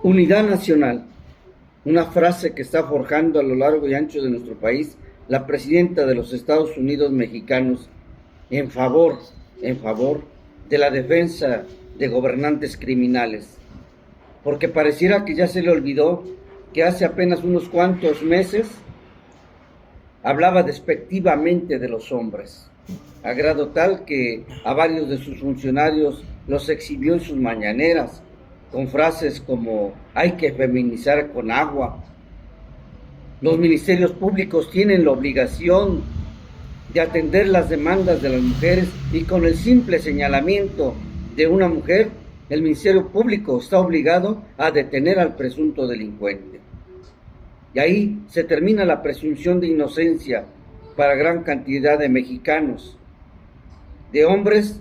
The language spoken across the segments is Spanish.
Unidad nacional, una frase que está forjando a lo largo y ancho de nuestro país la presidenta de los Estados Unidos mexicanos en favor de la defensa de gobernantes criminales, porque pareciera que ya se le olvidó que hace apenas unos cuantos meses hablaba despectivamente de los hombres, a grado tal que a varios de sus funcionarios los exhibió en sus mañaneras, con frases como hay que feminizar con agua. Los ministerios públicos tienen la obligación de atender las demandas de las mujeres y con el simple señalamiento de una mujer, el Ministerio Público está obligado a detener al presunto delincuente. Y ahí se termina la presunción de inocencia para gran cantidad de mexicanos, de hombres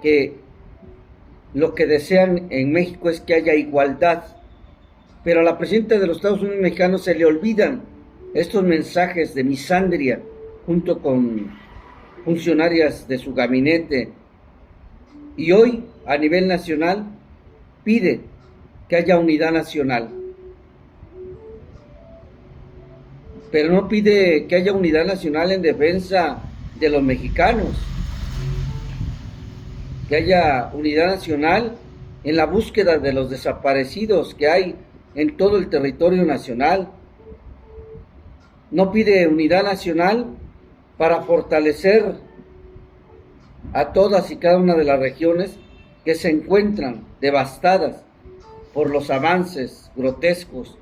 que lo que desean en México es que haya igualdad, pero a la presidenta de los Estados Unidos mexicanos se le olvidan estos mensajes de misandria junto con funcionarias de su gabinete, y hoy a nivel nacional pide que haya unidad nacional, pero no pide que haya unidad nacional en defensa de los mexicanos, que haya unidad nacional en la búsqueda de los desaparecidos que hay en todo el territorio nacional. No pide unidad nacional para fortalecer a todas y cada una de las regiones que se encuentran devastadas por los avances grotescos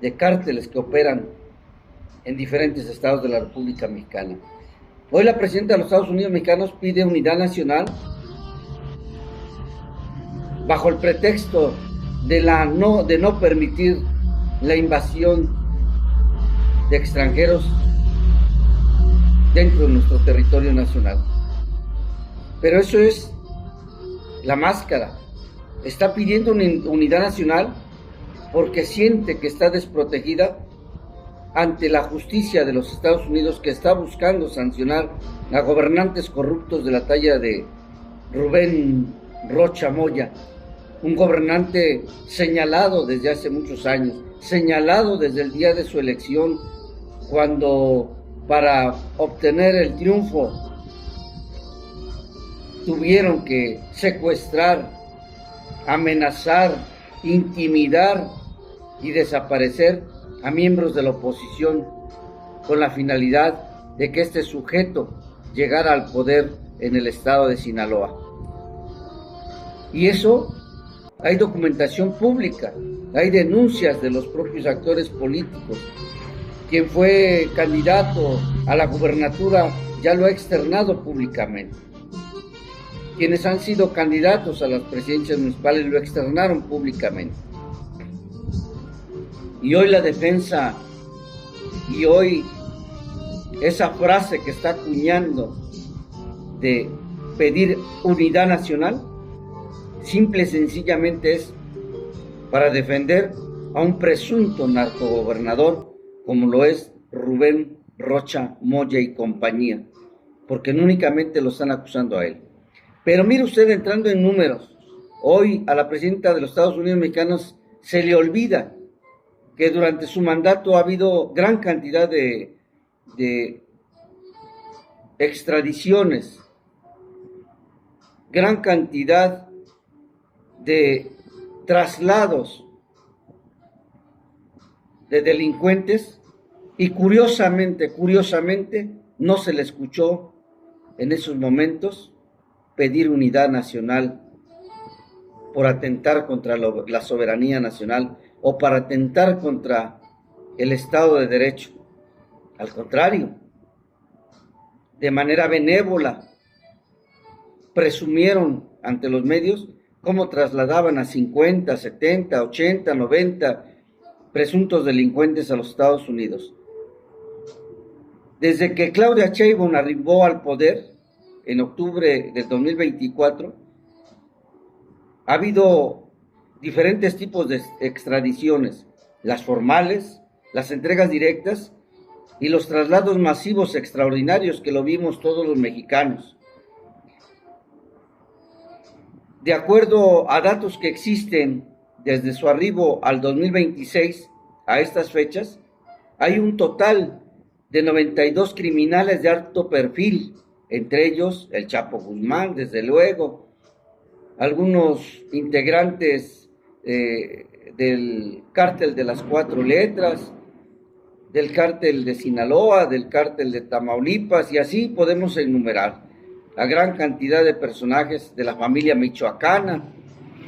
de cárteles que operan en diferentes estados de la República Mexicana. Hoy la presidenta de los Estados Unidos mexicanos pide unidad nacional bajo el pretexto de no permitir la invasión de extranjeros dentro de nuestro territorio nacional. Pero eso es la máscara. Está pidiendo una unidad nacional porque siente que está desprotegida ante la justicia de los Estados Unidos, que está buscando sancionar a gobernantes corruptos de la talla de Rubén Rocha Moya, un gobernante señalado desde hace muchos años, señalado desde el día de su elección, cuando para obtener el triunfo tuvieron que secuestrar, amenazar, intimidar y desaparecer a miembros de la oposición con la finalidad de que este sujeto llegara al poder en el estado de Sinaloa. Y eso, hay documentación pública, hay denuncias de los propios actores políticos. Quien fue candidato a la gubernatura ya lo ha externado públicamente. Quienes han sido candidatos a las presidencias municipales lo externaron públicamente. Y hoy la defensa, y hoy esa frase que está acuñando de pedir unidad nacional, simple y sencillamente es para defender a un presunto narcogobernador como lo es Rubén Rocha Moya y compañía, porque no únicamente lo están acusando a él. Pero mire usted, entrando en números, hoy a la presidenta de los Estados Unidos mexicanos se le olvida que durante su mandato ha habido gran cantidad de extradiciones, gran cantidad de traslados de delincuentes, y curiosamente, no se le escuchó en esos momentos pedir unidad nacional por atentar contra la soberanía nacional o para atentar contra el Estado de Derecho. Al contrario, de manera benévola, presumieron ante los medios cómo trasladaban a 50, 70, 80, 90 presuntos delincuentes a los Estados Unidos. Desde que Claudia Sheinbaum arribó al poder en octubre del 2024, ha habido diferentes tipos de extradiciones, las formales, las entregas directas y los traslados masivos extraordinarios que lo vimos todos los mexicanos. De acuerdo a datos que existen desde su arribo al 2026 a estas fechas, hay un total de 92 criminales de alto perfil, entre ellos el Chapo Guzmán, desde luego, algunos integrantes del cártel de las 4 letras, del cártel de Sinaloa, del cártel de Tamaulipas, y así podemos enumerar la gran cantidad de personajes de la familia michoacana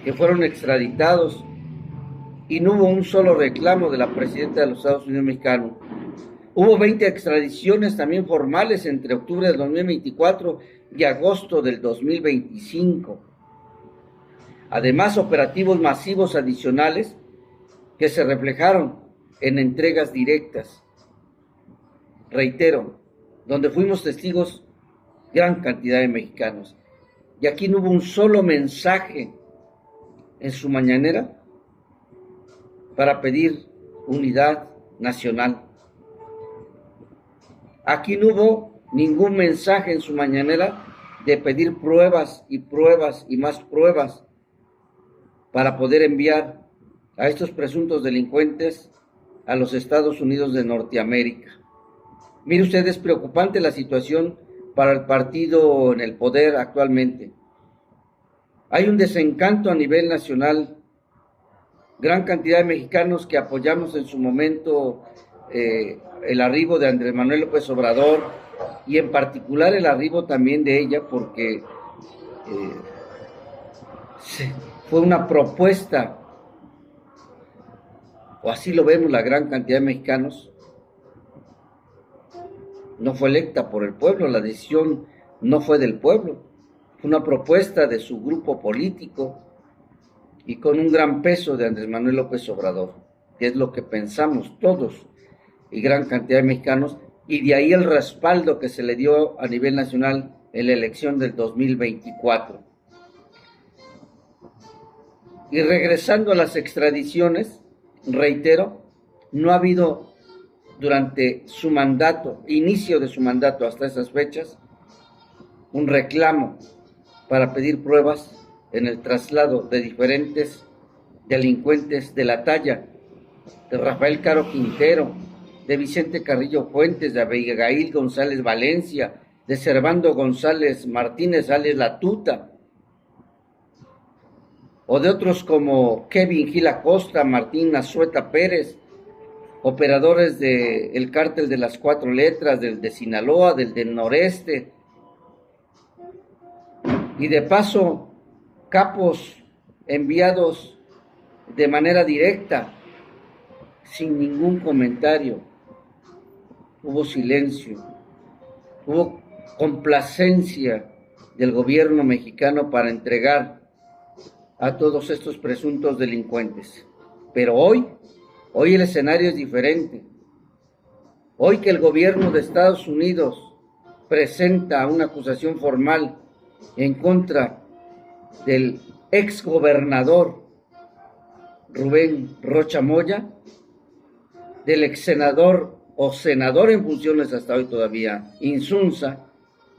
que fueron extraditados y no hubo un solo reclamo de la presidenta de los Estados Unidos mexicanos. Hubo 20 extradiciones también formales entre octubre del 2024 y agosto del 2025. Además, operativos masivos adicionales que se reflejaron en entregas directas. Reitero, donde fuimos testigos gran cantidad de mexicanos. Y aquí no hubo un solo mensaje en su mañanera para pedir unidad nacional. Aquí no hubo ningún mensaje en su mañanera de pedir pruebas y pruebas y más pruebas para poder enviar a estos presuntos delincuentes a los Estados Unidos de Norteamérica. Mire usted, es preocupante la situación para el partido en el poder actualmente. Hay un desencanto a nivel nacional, gran cantidad de mexicanos que apoyamos en su momento el arribo de Andrés Manuel López Obrador y en particular el arribo también de ella porque fue una propuesta, o así lo vemos la gran cantidad de mexicanos. No fue electa por el pueblo, la decisión no fue del pueblo, fue una propuesta de su grupo político y con un gran peso de Andrés Manuel López Obrador, que es lo que pensamos todos y gran cantidad de mexicanos, y de ahí el respaldo que se le dio a nivel nacional en la elección del 2024. Y regresando a las extradiciones, reitero, no ha habido durante su mandato, inicio de su mandato hasta esas fechas, un reclamo para pedir pruebas en el traslado de diferentes delincuentes de la talla de Rafael Caro Quintero, de Vicente Carrillo Fuentes, de Abigail González Valencia, de Servando González Martínez, alias La Tuta, o de otros como Kevin Gil Acosta, Martín Azueta Pérez, operadores del cártel de las 4 letras, del de Sinaloa, del noreste, y de paso capos enviados de manera directa, sin ningún comentario. Hubo silencio, hubo complacencia del gobierno mexicano para entregar a todos estos presuntos delincuentes. Pero hoy el escenario es diferente. Hoy que el gobierno de Estados Unidos presenta una acusación formal en contra del exgobernador Rubén Rocha Moya, del exsenador o senador en funciones hasta hoy todavía, Insunza,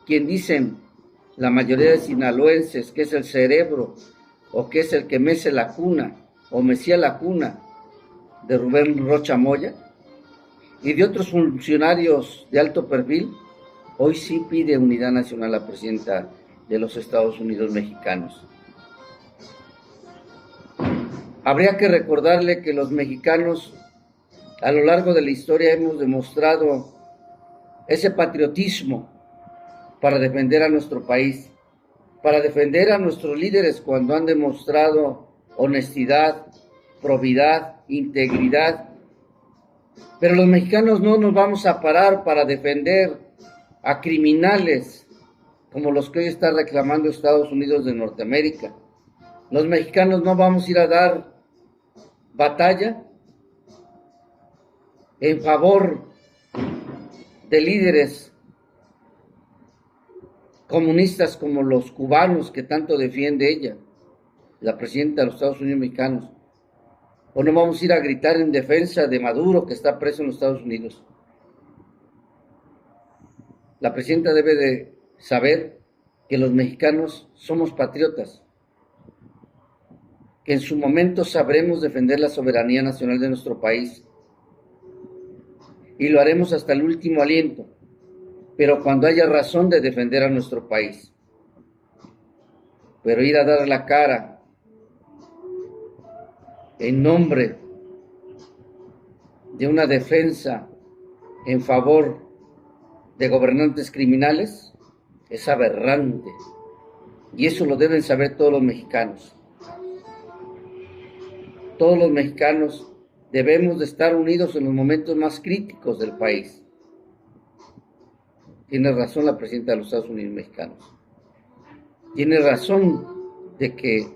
quien dicen la mayoría de sinaloenses que es el cerebro o que es el que mece la cuna o mecía la cuna de Rubén Rocha Moya, y de otros funcionarios de alto perfil, hoy sí pide unidad nacional la presidenta de los Estados Unidos mexicanos. Habría que recordarle que los mexicanos a lo largo de la historia hemos demostrado ese patriotismo para defender a nuestro país, para defender a nuestros líderes cuando han demostrado honestidad, probidad, integridad. Pero los mexicanos no nos vamos a parar para defender a criminales como los que hoy está reclamando Estados Unidos de Norteamérica. Los mexicanos no vamos a ir a dar batalla en favor de líderes comunistas como los cubanos que tanto defiende ella, la presidenta de los Estados Unidos mexicanos. O no vamos a ir a gritar en defensa de Maduro, que está preso en los Estados Unidos. La presidenta debe de saber que los mexicanos somos patriotas. que en su momento sabremos defender la soberanía nacional de nuestro país y lo haremos hasta el último aliento, pero cuando haya razón de defender a nuestro país. Pero ir a dar la cara en nombre de una defensa en favor de gobernantes criminales es aberrante, y eso lo deben saber todos los mexicanos. Todos los mexicanos debemos de estar unidos en los momentos más críticos del país. Tiene razón la presidenta de los Estados Unidos mexicanos. Tiene razón de que,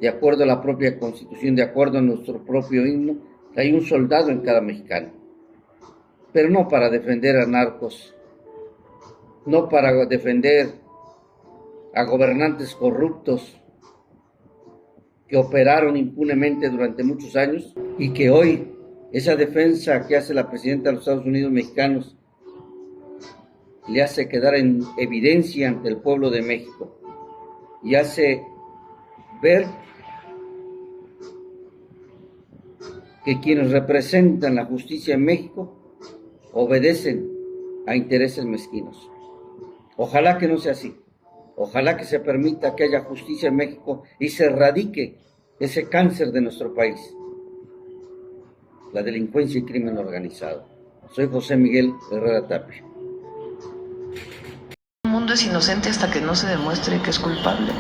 de acuerdo a la propia Constitución, de acuerdo a nuestro propio himno, hay un soldado en cada mexicano. Pero no para defender a narcos, no para defender a gobernantes corruptos que operaron impunemente durante muchos años y que hoy esa defensa que hace la presidenta de los Estados Unidos mexicanos le hace quedar en evidencia ante el pueblo de México y hace ver que quienes representan la justicia en México obedecen a intereses mezquinos. Ojalá que no sea así. Ojalá que se permita que haya justicia en México y se erradique ese cáncer de nuestro país, la delincuencia y crimen organizado. Soy José Miguel Herrera Tapia. El mundo es inocente hasta que no se demuestre que es culpable.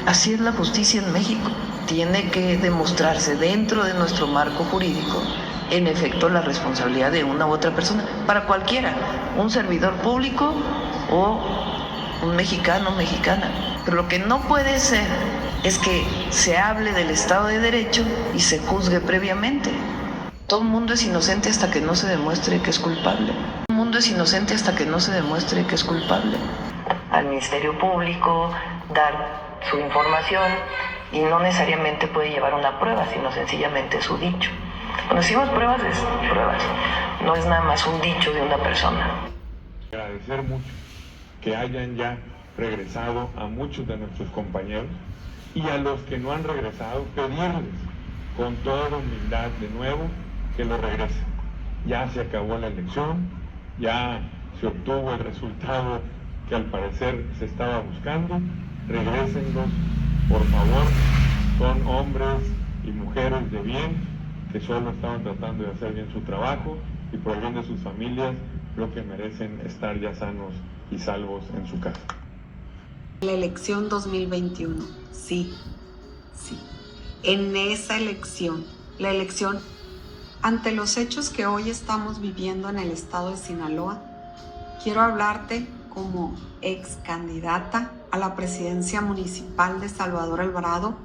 Así es la justicia en México. Tiene que demostrarse dentro de nuestro marco jurídico, en efecto, la responsabilidad de una u otra persona, para cualquiera, un servidor público o un mexicano o mexicana. Pero lo que no puede ser es que se hable del Estado de Derecho y se juzgue previamente. Todo el mundo es inocente hasta que no se demuestre que es culpable. Todo el mundo es inocente hasta que no se demuestre que es culpable. Al Ministerio Público dar su información y no necesariamente puede llevar una prueba, sino sencillamente su dicho. Cuando decimos pruebas, es pruebas. No es nada más un dicho de una persona. Agradecer mucho que hayan ya regresado a muchos de nuestros compañeros y a los que no han regresado, pedirles con toda humildad de nuevo que lo regresen. Ya se acabó la elección, ya se obtuvo el resultado que al parecer se estaba buscando. Regrésenlos, por favor. Son hombres y mujeres de bien que solo estaban tratando de hacer bien su trabajo y por el bien de sus familias creo que merecen estar ya sanos y salvos en su casa. La elección 2021, sí. En esa elección, la elección ante los hechos que hoy estamos viviendo en el estado de Sinaloa, quiero hablarte como ex candidata a la presidencia municipal de Salvador Alvarado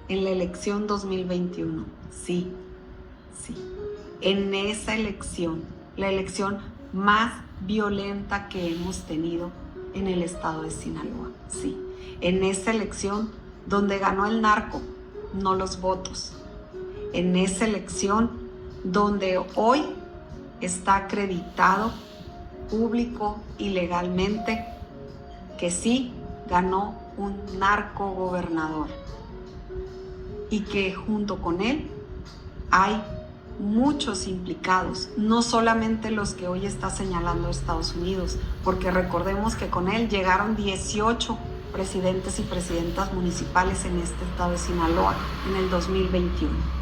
en la elección 2021. Sí. En esa elección, la elección más violenta que hemos tenido en el estado de Sinaloa. Sí. En esa elección donde ganó el narco, no los votos. En esa elección donde hoy está acreditado público y legalmente que sí ganó un narco gobernador y que junto con él hay muchos implicados, no solamente los que hoy está señalando Estados Unidos, porque recordemos que con él llegaron 18 presidentes y presidentas municipales en este estado de Sinaloa en el 2021.